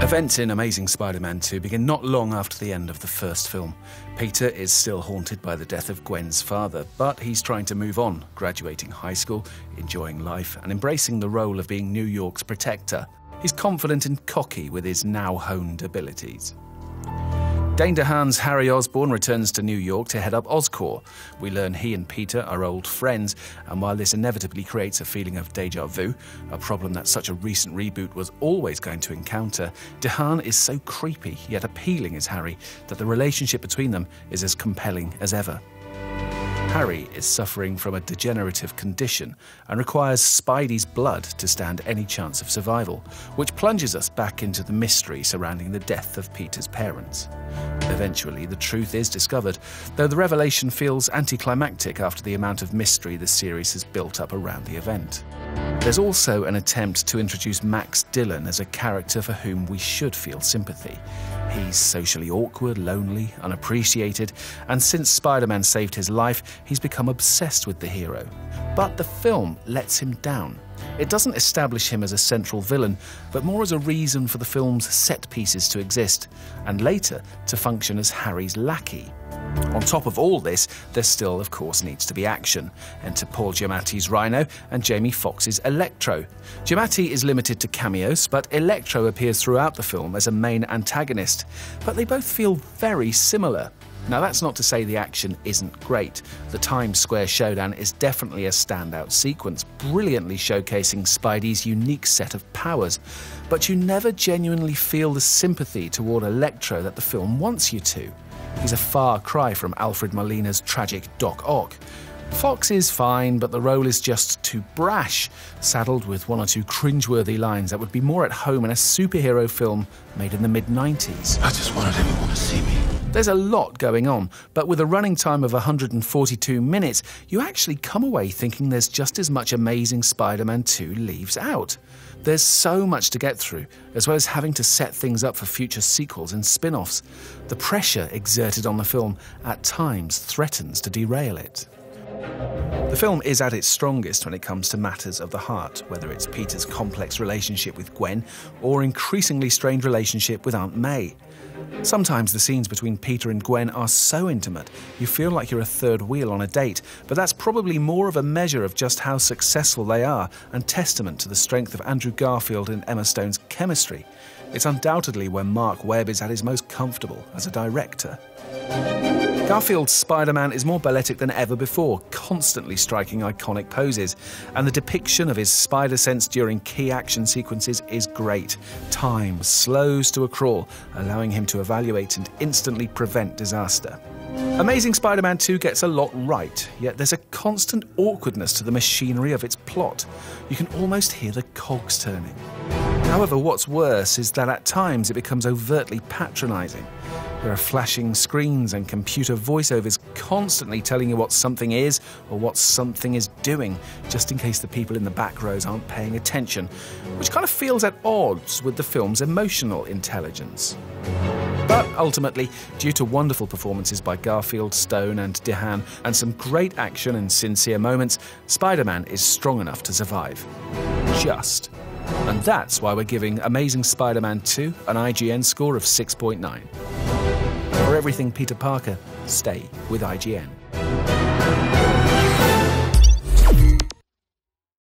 Events in Amazing Spider-Man 2 begin not long after the end of the first film. Peter is still haunted by the death of Gwen's father, but he's trying to move on, graduating high school, enjoying life, and embracing the role of being New York's protector. He's confident and cocky with his now-honed abilities. Dane DeHaan's Harry Osborn returns to New York to head up Oscorp. We learn he and Peter are old friends, and while this inevitably creates a feeling of déjà vu, a problem that such a recent reboot was always going to encounter, DeHaan is so creepy yet appealing as Harry that the relationship between them is as compelling as ever. Harry is suffering from a degenerative condition and requires Spidey's blood to stand any chance of survival, which plunges us back into the mystery surrounding the death of Peter's parents. Eventually, the truth is discovered, though the revelation feels anticlimactic after the amount of mystery the series has built up around the event. There's also an attempt to introduce Max Dillon as a character for whom we should feel sympathy. He's socially awkward, lonely, unappreciated, and since Spider-Man saved his life, he's become obsessed with the hero. But the film lets him down. It doesn't establish him as a central villain, but more as a reason for the film's set pieces to exist, and later to function as Harry's lackey. On top of all this, there still, of course, needs to be action. Enter Paul Giamatti's Rhino and Jamie Foxx's Electro. Giamatti is limited to cameos, but Electro appears throughout the film as a main antagonist. But they both feel very similar. Now, that's not to say the action isn't great. The Times Square showdown is definitely a standout sequence, brilliantly showcasing Spidey's unique set of powers. But you never genuinely feel the sympathy toward Electro that the film wants you to. He's a far cry from Alfred Molina's tragic Doc Ock. Fox is fine, but the role is just too brash, saddled with one or two cringeworthy lines that would be more at home in a superhero film made in the mid-90s. I just wanted everyone to see me. There's a lot going on, but with a running time of 142 minutes, you actually come away thinking there's just as much Amazing Spider-Man 2 leaves out. There's so much to get through, as well as having to set things up for future sequels and spin-offs. The pressure exerted on the film at times threatens to derail it. The film is at its strongest when it comes to matters of the heart, whether it's Peter's complex relationship with Gwen or increasingly strained relationship with Aunt May. Sometimes the scenes between Peter and Gwen are so intimate, you feel like you're a third wheel on a date, but that's probably more of a measure of just how successful they are and testament to the strength of Andrew Garfield and Emma Stone's chemistry. It's undoubtedly where Mark Webb is at his most comfortable as a director. Garfield's Spider-Man is more balletic than ever before, constantly striking iconic poses, and the depiction of his SpiderSense during key action sequences is great. Time slows to a crawl, allowing him to evaluate and instantly prevent disaster. Amazing Spider-Man 2 gets a lot right, yet there's a constant awkwardness to the machinery of its plot. You can almost hear the cogs turning. However, what's worse is that at times it becomes overtly patronising. There are flashing screens and computer voiceovers constantly telling you what something is or what something is doing, just in case the people in the back rows aren't paying attention, which kind of feels at odds with the film's emotional intelligence. But ultimately, due to wonderful performances by Garfield, Stone and DeHaan, and some great action and sincere moments, Spider-Man is strong enough to survive. Just. And that's why we're giving Amazing Spider-Man 2 an IGN score of 6.9. For everything Peter Parker, stay with IGN.